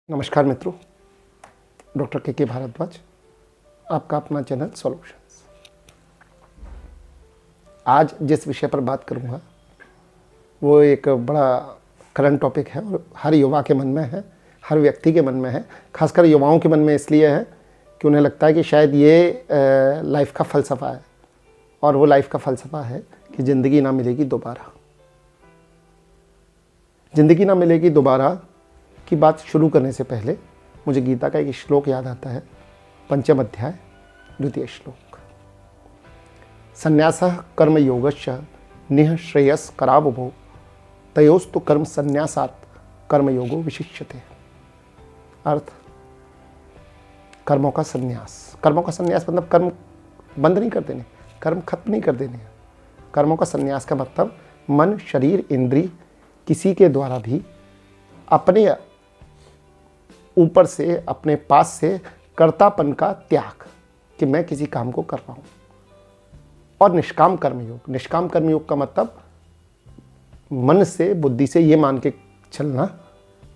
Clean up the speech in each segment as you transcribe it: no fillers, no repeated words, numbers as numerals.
नमस्कार मित्रों, डॉक्टर के भारद्वाज, आपका अपना चैनल सॉल्यूशंस। आज जिस विषय पर बात करूंगा वो एक बड़ा करंट टॉपिक है और हर युवा के मन में है, हर व्यक्ति के मन में है। खासकर युवाओं के मन में इसलिए है कि उन्हें लगता है कि शायद ये लाइफ का फ़लसफ़ा है, और वो लाइफ का फ़लसफ़ा है कि ज़िंदगी ना मिलेगी दोबारा। ज़िंदगी ना मिलेगी दोबारा की बात शुरू करने से पहले मुझे गीता का एक श्लोक याद आता है। पंचम अध्याय द्वितीय श्लोक। संन्यासः कर्म योगश्च निः श्रेयस करावभो तयोस्तु कर्म संन्यासात् कर्म योगो विशिष्यते। अर्थ, कर्मों का संन्यास। कर्मों का संन्यास मतलब कर्म बंद नहीं कर देने, कर्म खत्म नहीं कर देने। कर्मों का संन्यास का मतलब मन, शरीर, इंद्री किसी के द्वारा भी अपने ऊपर से, अपने पास से कर्तापन का त्याग, कि मैं किसी काम को कर रहा हूं। और निष्काम कर्मयोग। निष्काम कर्मयोग का मतलब मन से, बुद्धि से ये मान के चलना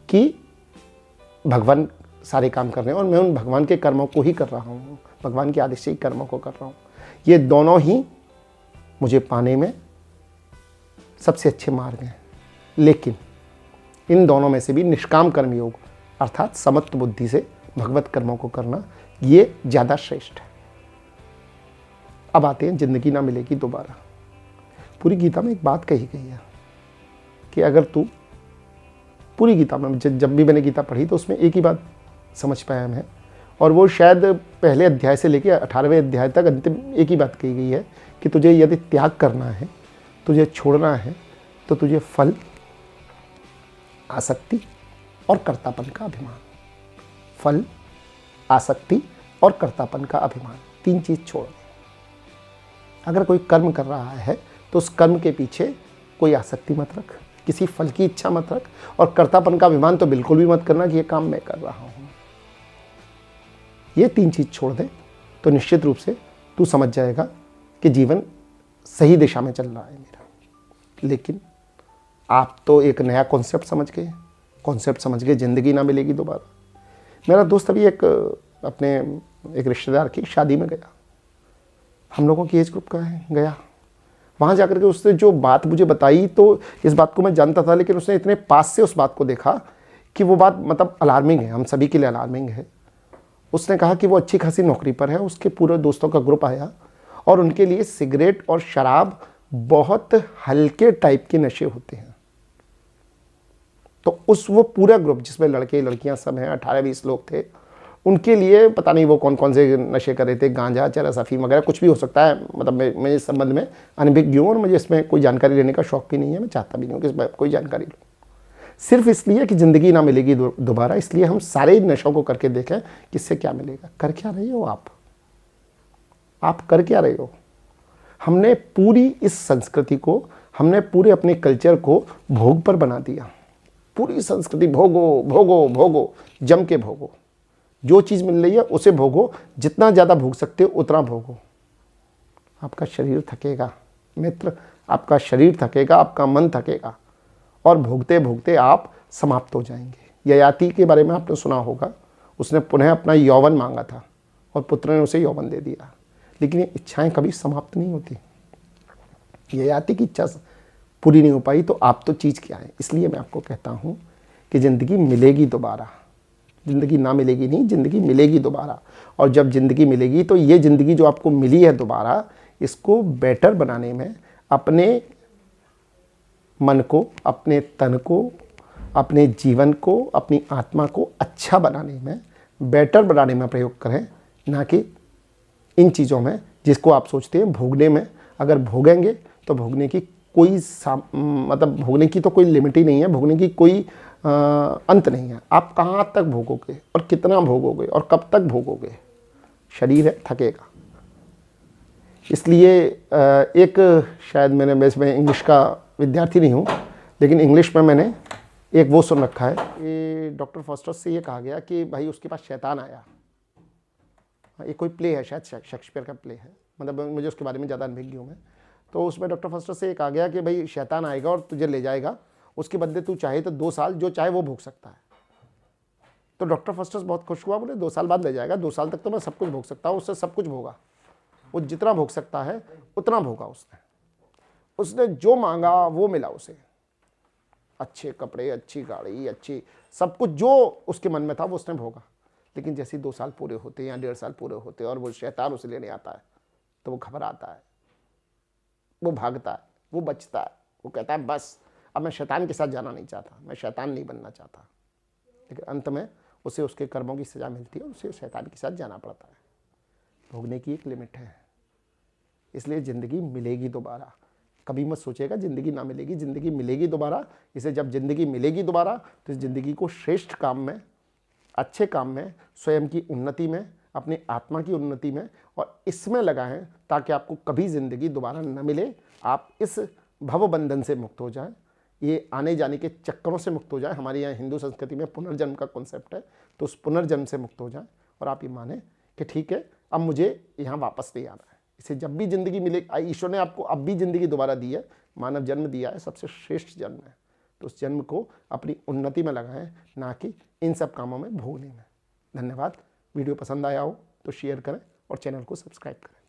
कि भगवान सारे काम कर रहे हैं और मैं उन भगवान के कर्मों को ही कर रहा हूं, भगवान के आदेश से ही कर्मों को कर रहा हूं। ये दोनों ही मुझे पाने में सबसे अच्छे मार्ग हैं। लेकिन इन दोनों में से भी निष्काम कर्मयोग अर्थात समत्व बुद्धि से भगवत कर्मों को करना, ये ज़्यादा श्रेष्ठ है। अब आते हैं जिंदगी ना मिलेगी दोबारा। पूरी गीता में एक बात कही गई है कि अगर तू, पूरी गीता में जब भी मैंने गीता पढ़ी तो उसमें एक ही बात समझ पाया मैं, और वो शायद पहले अध्याय से लेकर 18वें अध्याय तक अंतिम एक ही बात कही गई है कि तुझे यदि त्याग करना है, तुझे छोड़ना है, तो तुझे फल, आसक्ति और कर्तापन का अभिमान। फल, आसक्ति और कर्तापन का अभिमान, तीन चीज छोड़ दे। अगर कोई कर्म कर रहा है तो उस कर्म के पीछे कोई आसक्ति मत रख, किसी फल की इच्छा मत रख, और कर्तापन का अभिमान तो बिल्कुल भी मत करना कि ये काम मैं कर रहा हूं। ये तीन चीज छोड़ दे तो निश्चित रूप से तू समझ जाएगा कि जीवन सही दिशा में चल रहा है मेरा। लेकिन आप तो एक नया कॉन्सेप्ट समझ गए, जिंदगी ना मिलेगी दोबारा। मेरा दोस्त अभी अपने एक रिश्तेदार की शादी में गया, हम लोगों की एज ग्रुप का है, गया वहाँ जाकर के उसने जो बात मुझे बताई, तो इस बात को मैं जानता था, लेकिन उसने इतने पास से उस बात को देखा कि वो बात मतलब अलार्मिंग है, हम सभी के लिए अलार्मिंग है। उसने कहा कि वो अच्छी खासी नौकरी पर है, उसके पूरे दोस्तों का ग्रुप आया और उनके लिए सिगरेट और शराब बहुत हल्के टाइप के नशे होते हैं। तो वो पूरा ग्रुप जिसमें लड़के लड़कियां सब हैं, 18-20 लोग थे, उनके लिए पता नहीं वो कौन कौन से नशे कर रहे थे, गांजा, चरस, अफीम वगैरह, कुछ भी हो सकता है। मतलब मैं इस संबंध में अनभिज्ञ हूँ और मुझे इसमें कोई जानकारी लेने का शौक भी नहीं है, मैं चाहता भी नहीं हूँ कि इसमें कोई जानकारी लूँ। सिर्फ इसलिए कि ज़िंदगी ना मिलेगी दोबारा, इसलिए हम सारे नशों को करके देखें कि इससे क्या मिलेगा। कर क्या रहे हो आप कर क्या रहे हो? हमने पूरी इस संस्कृति को, हमने पूरे अपने कल्चर को भोग पर बना दिया। पूरी संस्कृति भोगो भोगो भोगो, जम के भोगो, जो चीज़ मिल रही है उसे भोगो, जितना ज़्यादा भोग सकते हो उतना भोगो। आपका शरीर थकेगा मित्र, आपका शरीर थकेगा, आपका मन थकेगा, और भोगते भोगते आप समाप्त हो जाएंगे। ययाति के बारे में आपने सुना होगा, उसने पुनः अपना यौवन मांगा था और पुत्र ने उसे यौवन दे दिया, लेकिन ये इच्छाएं कभी समाप्त नहीं होती। ययाति की इच्छा पूरी नहीं हो पाई, तो आप तो चीज़ क्या है। इसलिए मैं आपको कहता हूँ कि ज़िंदगी मिलेगी दोबारा। ज़िंदगी ना मिलेगी नहीं, ज़िंदगी मिलेगी दोबारा। और जब ज़िंदगी मिलेगी तो ये ज़िंदगी जो आपको मिली है दोबारा, इसको बेटर बनाने में, अपने मन को, अपने तन को, अपने जीवन को, अपनी आत्मा को अच्छा बनाने में, बेटर बनाने में प्रयोग करें, ना कि इन चीज़ों में जिसको आप सोचते हैं भोगने में। अगर भोगेंगे तो भोगने की कोई मतलब भोगने की तो कोई लिमिट ही नहीं है, भोगने की कोई अंत नहीं है। आप कहाँ तक भोगोगे और कितना भोगोगे और कब तक भोगोगे? शरीर है, थकेगा। इसलिए एक, शायद मैं इसमें इंग्लिश का विद्यार्थी नहीं हूँ, लेकिन इंग्लिश में मैंने एक वो सुन रखा है कि डॉक्टर फॉस्टस से ये कहा गया कि भाई उसके पास शैतान आया। ये कोई प्ले है, शायद शेक्सपियर का प्ले है, मतलब मुझे उसके बारे में ज़्यादा अनभिज्ञ हूँ मैं। तो उसमें डॉक्टर फॉस्टर से एक आ गया कि भाई शैतान आएगा और तुझे ले जाएगा, उसके बदले तू चाहे तो 2 साल जो चाहे वो भोग सकता है। तो डॉक्टर फर्स्टस बहुत खुश हुआ, बोले 2 साल बाद ले जाएगा, 2 साल तक तो मैं सब कुछ भोग सकता हूँ। उससे सब कुछ भोगा, वो जितना भोग सकता है उतना भोगा उसने जो मांगा वो मिला उसे, अच्छे कपड़े, अच्छी गाड़ी, अच्छी सब कुछ जो उसके मन में था वो उसने भोगा। लेकिन जैसे 2 साल पूरे होते या 1.5 साल पूरे होते और वो शैतान उसे लेने आता है तो वो घबराता है, वो भागता है, वो बचता है, वो कहता है बस अब मैं शैतान के साथ जाना नहीं चाहता, मैं शैतान नहीं बनना चाहता। लेकिन अंत में उसे उसके कर्मों की सज़ा मिलती है और उसे शैतान के साथ जाना पड़ता है। भोगने की एक लिमिट है, इसलिए ज़िंदगी मिलेगी दोबारा। कभी मत सोचेगा ज़िंदगी ना मिलेगी, ज़िंदगी मिलेगी दोबारा। इसे जब ज़िंदगी मिलेगी दोबारा तो इस ज़िंदगी को श्रेष्ठ काम में, अच्छे काम में, स्वयं की उन्नति में, अपनी आत्मा की उन्नति में और इसमें लगाएं ताकि आपको कभी ज़िंदगी दोबारा न मिले। आप इस भव बंधन से मुक्त हो जाएं, ये आने जाने के चक्करों से मुक्त हो जाए। हमारे यहाँ हिंदू संस्कृति में पुनर्जन्म का कॉन्सेप्ट है, तो उस पुनर्जन्म से मुक्त हो जाए और आप ये माने कि ठीक है अब मुझे यहाँ वापस नहीं आना है। इसे जब भी ज़िंदगी मिले, ईश्वर ने आपको अब भी ज़िंदगी दोबारा दी है, मानव जन्म दिया है, सबसे श्रेष्ठ जन्म है, तो उस जन्म को अपनी उन्नति में लगाएं, ना कि इन सब कामों में भोगने में। धन्यवाद। वीडियो पसंद आया हो तो शेयर करें और चैनल को सब्सक्राइब करें।